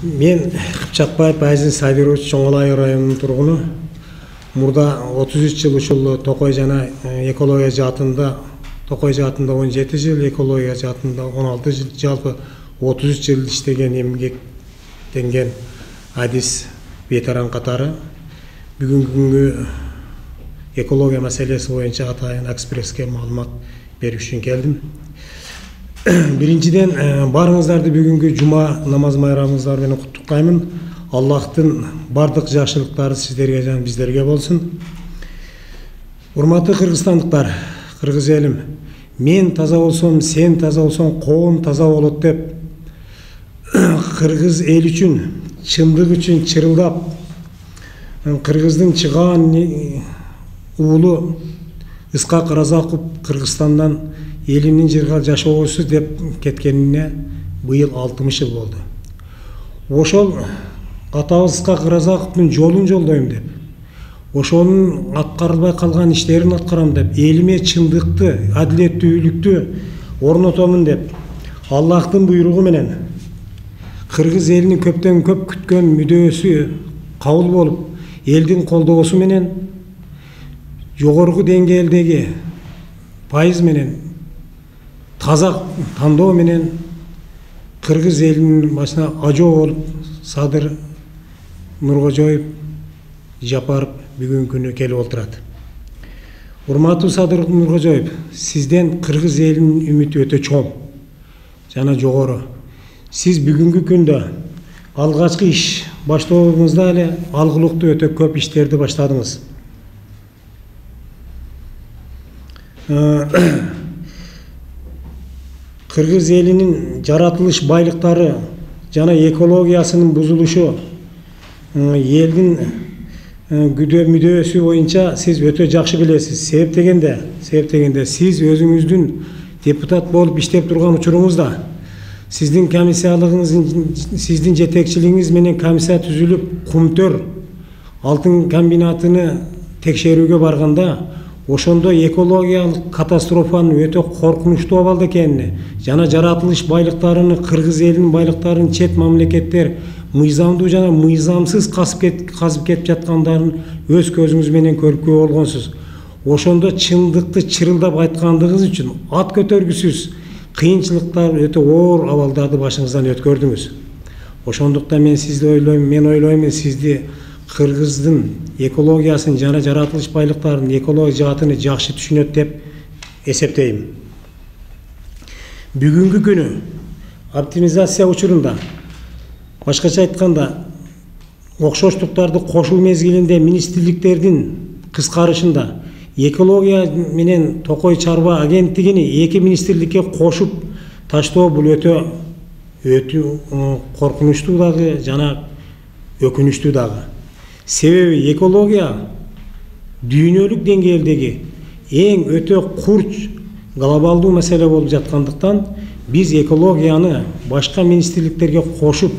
Мен Кыпчакбаев Айзин Сайдырович Чоң Алай районунун тургуну. Мурда 33 жыл ушул Токой жана экология жаатында, Токой жаатында 17 жыл, экология жаатында 16 жыл, жалпы 33 жыл иштеген эмгектенген адис ветеран катары бүгүнкү күнгө экология маселеси боюнча атайын экспресске маалымат берип үчүн келдим. Биринчиден барыңыздарды бүгүнкү жума намаз майрамыңыздар менен куттуктаймын. Аллахтын бардык жакшылыктары сиздерге жана биздерге болсун. Урматтуу кыргызстандыктар, кыргыз элим, мен таза болсом, сен таза болсоң, коом таза болот деп кыргыз эл үчүн, чындык үчүн чырылдап, кыргыздын чыгаан уулу Ысқақ Разақов Кыргызстандан элимдин жырга жашоосу деп кеткенине быйыл 60 жыл болду. Ошол атабыз Ысқақ Разақовдун жолун жолдойм деп, ошонун аткарылбай калган иштерин аткарам деп, элиме чындыкты, адилеттүүлүктү орнотомун деп, Аллахтын буйругу менен кыргыз элинин көптөн көп күткөн мүдөөсү кабыл болуп, элдин колдоосу менен жогорку деңгээлдеги пайыз менен таза тандоо менен кыргыз элинин башына ажоо болуп Садыр Нуркожоев Жапаров бүгүнкү күнү келип отурат. Урматтуу Садыр Нуркожоев, сизден кыргыз элинин үмүтү өтө чоң жана жогору. Сиз бүгүнкү күндө алгачкы иш баштообуңузда эле алгылыктуу өтө көп иштерди баштадыңыз. Кыргыз элинин жаратылыш байлыктары жана экологиясынын бузулушу, элдин мүдөөсү боюнча сиз өтө жакшы билесиз. Себеп дегенде сиз өзүңүздүн депутат болуп иштеп турган учуруңузда сиздин комиссиялыгыңыз, сиздин жетекчилигиңиз менен комиссия түзүлүп, Кумтөр алтын комбинатыны текшерүүгө барганда, ошондо экологиялык катастрофанын өтө коркунучтуу абалда экенине жана жаратылыш байлыктарыны, кыргыз элинин байлыктарын чет мамлекеттер мыйзамдуу жана мыйзамсыз казып кетип жаткандарын өз көзүңүз менен көрүпкө болгонсуз. Ошондо чындыкты чырылдап айткандыгыңыз үчүн ат көтөргүсүз кыйынчылыктар, өтө оор абалдарды башыңыздан өткөрдүңүз. Ошондуктан мен сизди ойлойм, сизди кыргыздын экологиясын жана жаратылыш байлыктарын, экология жаатыны жакшы түшүнөт деп эсептейм. Бүгүнкү күнү оптимизация учурунда, башкача айтканда, окшоштуктарды кошуу мезгилинде министрликтердин кыскарышында экология менен Токой чарба агенттигини эки министрликке кошуп таштоо бул өтө коркунучтуу дагы жана өкүнүчтүү дагы. Себеби экология дүйнөлүк деңгээлдеги эң өтө курч глобалдуу маселе болуп жаткандыктан биз экологияны башка министрликтерге кошуп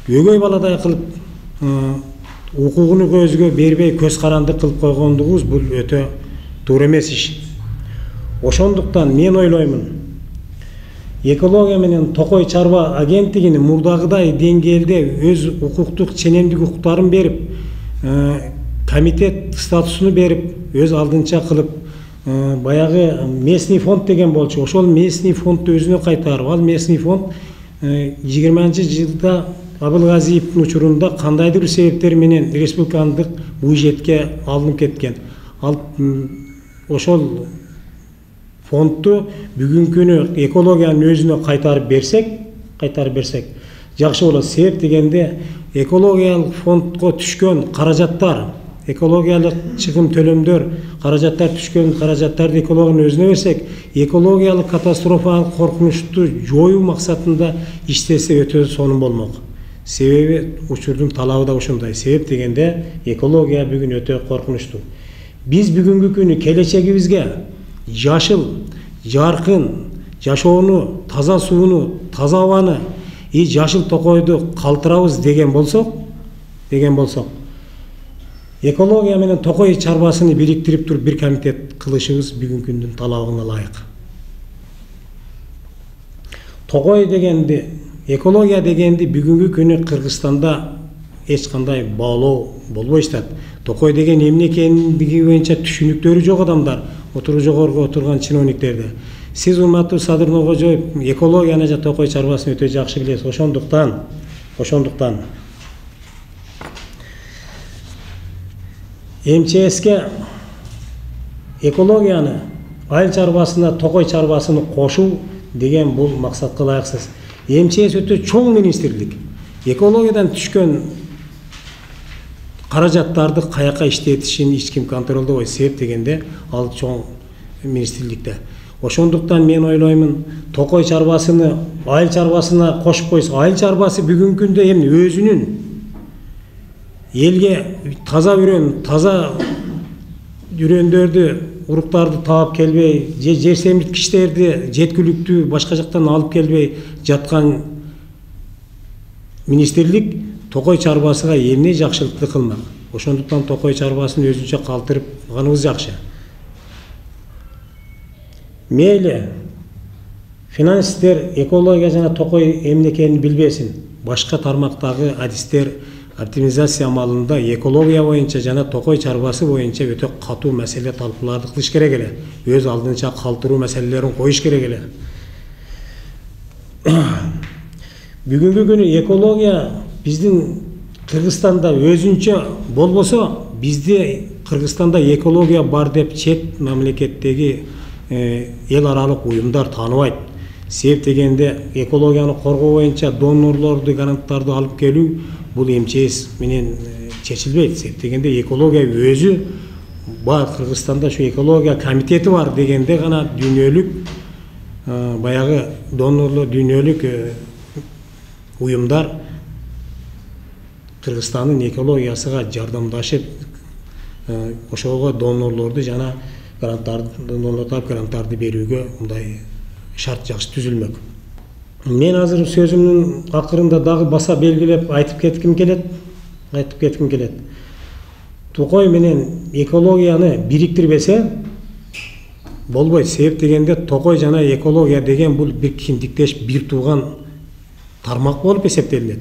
өгөй баладай кылып укугуну көзгө бербей көз карандык кылып койгондугубуз бул өтө туура эмес иш. Ошондуктан мен ойлоймун, экология менен Токой чарба агенттигини мурдагыдай деңгээлде өз укуктук ченемдик укуктарын берип, комитет статусуну берип, өз алдынча кылып, баягы местный фонд деген болчу. Ошол местный фондду өзүнө кайтарып, ал местный фонд 20-жылда Абылгазиевдин учурунда кандайдыр себептер менен республикандык бюджетке алынып кеткен. Ал ошол фондду бүгүнкү күнү экологиянын өзүнө кайтарып берсек жакшы болот. Себеп дегенде экологиялык фондго түшкөн каражаттар, экологиялык чыгым төлөмдөр, каражаттар түшкөн каражаттарды экологиянын өзүнө берсек, экологиялык катастрофалык коркунучту жоюу максатында иштесе өтө сонун болмок. Себеби учурдун талабы да ошондой. Себеп дегенде экология бүгүн өтө коркунучтуу. Биз бүгүнкү күнү келечегибизге жашыл, жаркын жашоону, таза сууну, таза абаны, жашыл Токойду калтырабыз деген болсок, экология менен Токой чарбасыны бириктирип туруп бир комитет кылышыбыз бүгүнкү күндүн талабына ылайык. Токой дегенди Экология дегенди бүгүнкү күнү Кыргызстанда эч кандай баалоо болбой жатат. Токой деген эмне экендиги боюнча түшүнүктөрү жок адамдар, жогорку отурган чиновниктерде. Сиз урматтуу Садыр Нуркожоев экологияны жана Токой чарбасын өтө жакшы билесиз. Ошондуктан МЧСке экологияны, айыл чарбасына Токой чарбасын кошуу деген бул максатка ылайыксыз. МЧС өтө чоң министрлик. Экологиядан түшкөн каражаттарды каяка иштетишин эч ким контролдобой, себеп дегенде ал чоң министрликте. Ошондуктан мен ойлоймун, Токой чарбасыны айыл чарбасына кошуп койсо, айыл чарбасы бүгүнкү күндө эми өзүнүн элге таза үрөндөрдү, уруктарды таап келбей, жер семирткичтерди жеткиликтүү башка жактан алып келбей жаткан министрлик Токой чарбасыга эмне жакшылыкты кылмак. Ошондуктан Токой чарбасын өзүнчө калтырып алганыбыз жакшы. Мейли финансисттер экология жана Токой эмне экенин билбесин. Башка тармактагы адистер оптимизация амалында экология боюнча жана Токой чарбасы боюнча өтө катуу маселе талкууларды кылыш керек эле. Өз алдынча калтыруу маселелерин коюш керек эле. Бүгүнкү күнү экология биздин Кыргызстанда өзүнчө болбосо, бизде Кыргызстанда экология бар деп чет мамлекеттеги эл аралык уюмдар тааныбайт. Себеп дегенде экологияны коргоо боюнча донорлорду, гранттарды алып келүү бул МЧС менен чечилбейт. Себеп дегенде экология өзү бар, Кыргызстанда ушу экология комитети бар дегенде гана дүйнөлүк баягы донорлор, дүйнөлүк уюмдар Кыргызстандын экологиясыга жардамдашып, ошого донорлорду жана гранттарды берүүгө мындай шарт жакшы түзүлмөк. Мен азыр сөзүмдүн акырында дагы баса белгилеп айтып кетким келет. Токой менен экологияны бириктирбесе болбойт. Себеп дегенде Токой жана экология деген бул бир киндиктеш, бир тууган тармак болуп эсептелинет.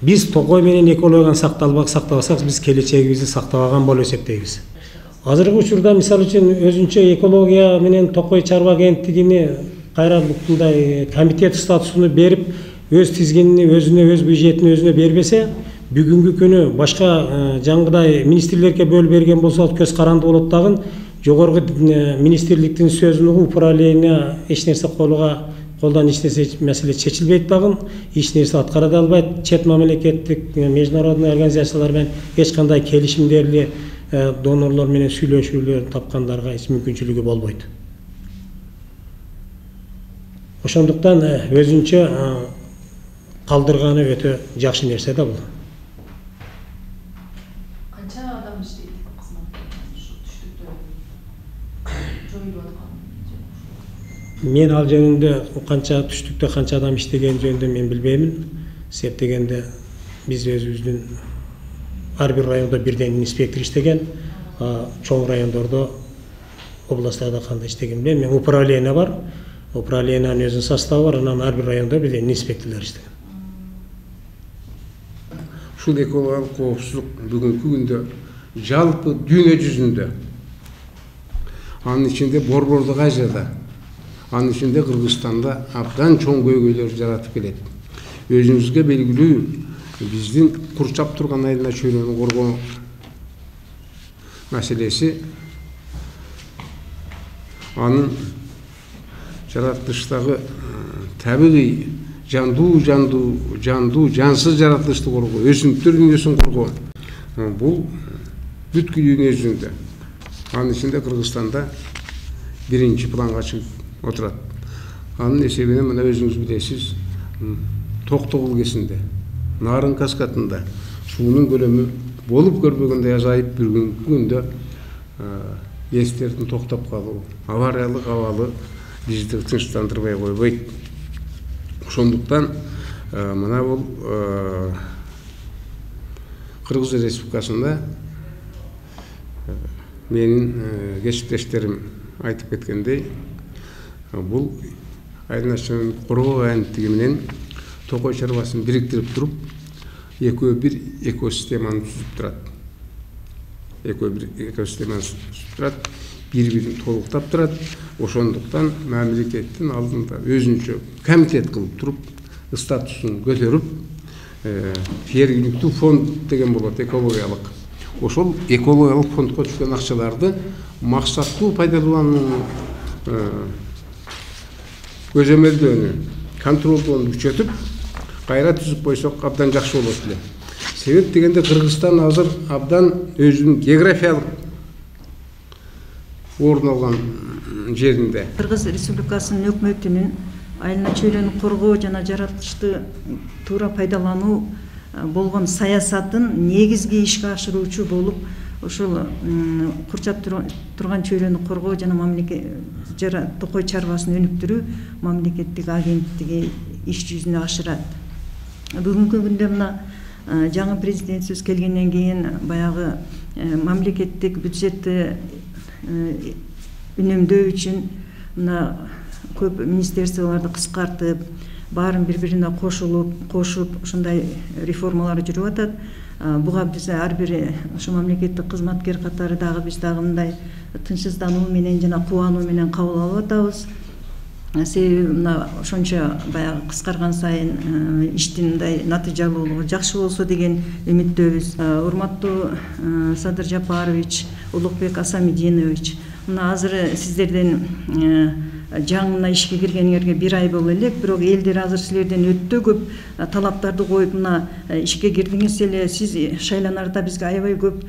Биз Токой менен экологияны сактабасак, биз келечегибизди сактабаган болуп эсептейбиз. Азыркы учурда мисалы үчүн өзүнчө экология менен Токой чарба кенттигини кайра мындай комитет статусуну берип, өз тизгинини өзүнө, өз бюджетин өзүнө бербесе, бүгүнкү күнү башка жаңгыдай министрликке бөлүп берген болсо көз каранды болот дагы, жогорку министрликтин сөзүн угуп управление эч нерсе колдон эч нерсе маселе чечилбейт дагы, эч нерсе аткара да албайт. Чет мамлекеттик международный организациялар менен эч кандай келишимдерли донорлор менен сүйлөшүүлөр тапкандарга эч мүмкүнчүлүгү болбойт. Ошондуктан өзүнчө калдырганы өтө жакшы нерсе да бул. Канча адам иштейт кызматта ушу түштүктө жоюлуп аткан? Мен ал жөнүндө түштүктө канча адам иштеген жөнүндө мен билбеймин. Себеп дегенде биз өзүбүздүн ар бир райондо бирден инспектор иштеген, чоң райондордо, областтарда кандай иштеген билбейм. Мен управление бар. Управлениянын өзүнүн составы бар, анан ар бир райондо бирден инспекторлор иштеген. Ушул экологиялык коопсуздук бүгүнкү күндө жалпы дүйнө жүзүндө, анын ичинде Борбордук Азияда, анын ичинде Кыргызстанда абдан чоң көйгөйлөр жаратып келет. Өзүңүзгө белгилүү биздин курчап турган айылына чөйрөнү коргоо маселеси, анын жаратылыштагы табигый жансыз жаратылышты коргоо, өсүмдүктөр дүйнөсүн коргоо, бул бүткүл дүйнө жүзүндө, анын ичинде Кыргызстанда биринчи планга чыгып отурат. Анын эсебинен мына өзүңүз билесиз, Токтогул өлкесинде, Нарын каскадында суунун көлөмү болуп көрбөгөндөй азайып, бүгүнкү күндө эстердин токтоп калуу, авариялык абалы бизди тынчтандырбай койбойт. Ошондуктан мына бул Кыргыз Республикасында менин кесиптештерим айтып кеткендей, бул айыл чөйрөнүн коргоо агенттиги менен Токой чарбасын бириктирип туруп, экөө бир экосистеманы түзүп турат. Экөө бир экосистеманы түзүп турат, бири-бирин толуктап турат. Ошондуктан мамлекеттин алдында өзүнчө комитет кылып туруп, статусун көтөрүп, жергиликтүү фонд деген болот, экологиялык. Ошол экологиялык фондко түшкөн акчаларды максаттуу пайдаланууну көзөмөлдөөнү, контролдоону күчөтүп, кайра түзүп койсок абдан жакшы болот эле. Себеп дегенде Кыргызстан азыр абдан өзүнүн географиялык орун алган жеринде. Кыргыз Республикасынын өкмөтүнүн айылына чөйрөнү коргоо жана жаратылышты туура пайдалануу болгон саясатын негизги ишке ашыруучу болуп, ошол курчап турган чөйрөнү коргоо жана токой чарбасын өнүктүрүү мамлекеттик агенттиги иш жүзүнө ашырат. Бүгүнкү күндө мына жаңы президент сөз келгенден кийин баягы мамлекеттик бюджетти үнөмдөө үчүн мына көп министерстволорду кыскартып, баарын бири-бирине кошуп, ушундай реформалар жүрүп атат. Буга биз ар бир ушу мамлекеттик кызматкер катары дагы биз дагы мындай тынчсыздануу менен жана кубануу менен кабыл алып атабыз. Себеби мына ошончо баягы кыскарган сайын иштин мындай натыйжалуулугу жакшы болсо деген үмүттөбүз. Урматтуу Садыр Жапарович, Улукбек Асамидинович, мына азыр сиздерден жаңы ишке киргениңерге 1 ай боло элек, бирок элдер азыр силерден өтө көп талаптарды коюп мына ишке кирдиңиз эле, сиз шайланарда бизге аябай көп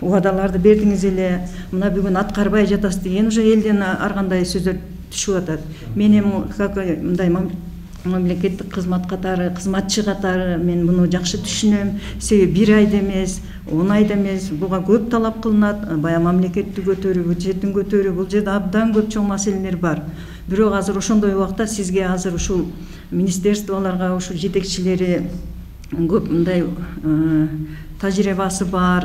убадаларды бердиңиз эле, мына бүгүн аткарбай жатасыз деген уже элден ар кандай сөздөр түшүп атат. Мен эми как мындай мамлекеттик кызмат катары, кызматчы катары мен муну жакшы түшүнөм. Себеби 1 айда эмес, 10 айда эмес, буга көп талап кылынат. Бая мамлекетти көтөрүү, бюджеттин көтөрүү, бул жерде абдан көп чоң маселелер бар. Бирок азыр ошондой убакта сизге азыр ушул министерстволорго ушул жетекчилери көп мындай тажрыйбасы бар,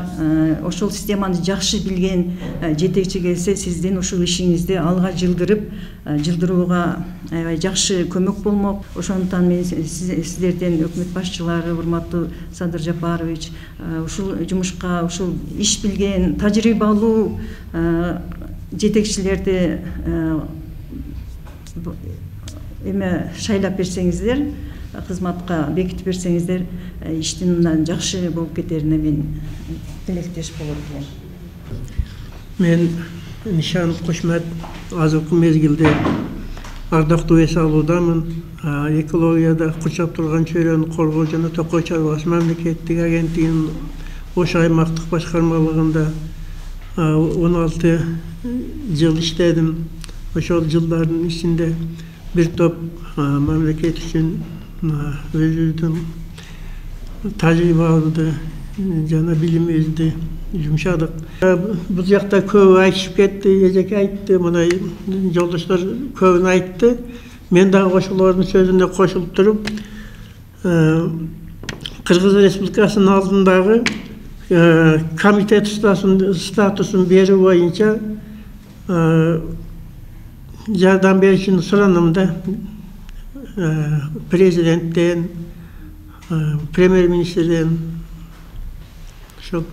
ошол системаны жакшы билген жетекчи келсе, сиздин ушул ишиңизди алга жылдырууга аябай жакшы көмөк болмок. Ошондуктан мен сиздерден өкмөт башчылары, урматтуу Садыр Жапарович, ушул жумушка ушул иш билген, тажрыйбалуу жетекчилерди эме шайлап берсеңиздер, кызматка бекитип берсеңиздер, иштин мындан жакшы болуп кетерине мен тилектеш болот элем. Мен Нишан Кошмат азыркы мезгилде ардактуу эс алуудамын. Экологияда курчап турган чөйрөнү коргоо жана токой чарбасы мамлекеттик агенттигинин Ош аймактык башкармалыгында 16 жыл иштедим. Ошол жылдардын ичинде бир топ мамлекет үчүн өзүбүздүн тажрыйбабызды жана билимибизди жумшадык. Бул жакта көп айтышып кетти, эжеке айтты, мына жолдоштор көбүн айтты. Мен дагы ошолордун сөзүнө кошулуп туруп, Кыргыз Республикасынын алдындагы комитет статусун берүү боюнча жардам беришин суранам да. Президенттен, премьер-министрден, ошол